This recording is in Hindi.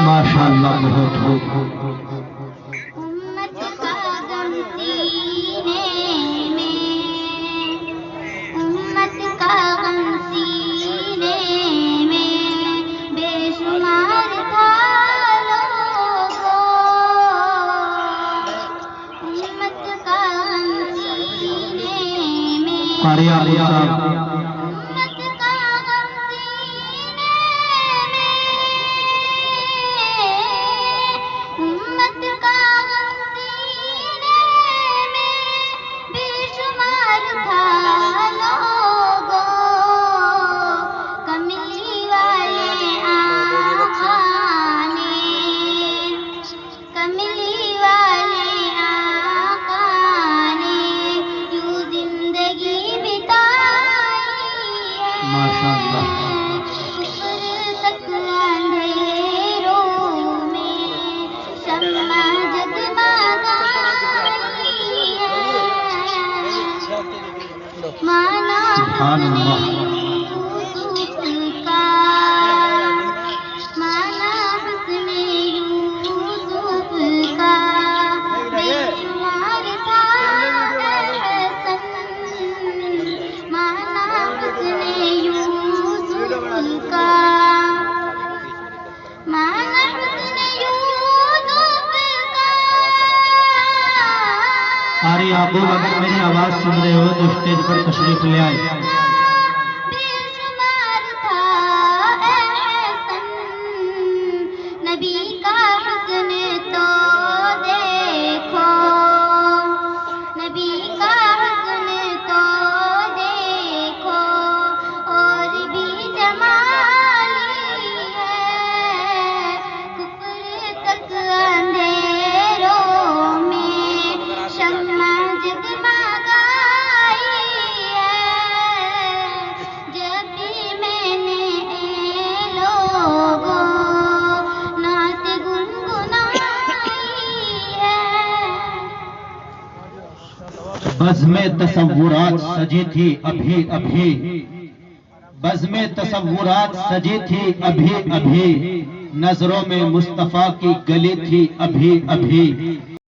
माशाअल्लाह बहुत खूब। उम्मत का गम सीने में, उम्मत का गम सीने में बेशुमार था लोगों। उम्मत का गम सीने में सुभान अल्लाह। अरे आबू, अगर मेरी आवाज सुन रहे हो तो स्टेज पर तशरीफ ले आए। नबी का हुस्न तो देखो, नबी का हुस्न तो देखो, और भी जमाली है। कुफ्र तक अंधेरों में शम्मा जगमगाई है। जब भी मैंने लोगों नात गुनगुनाई है। बज़्म तसव्वुरात सजी थी अभी अभी, बज़्म तसव्वुरात सजी थी अभी अभी, नजरों में मुस्तफा की गली थी अभी अभी।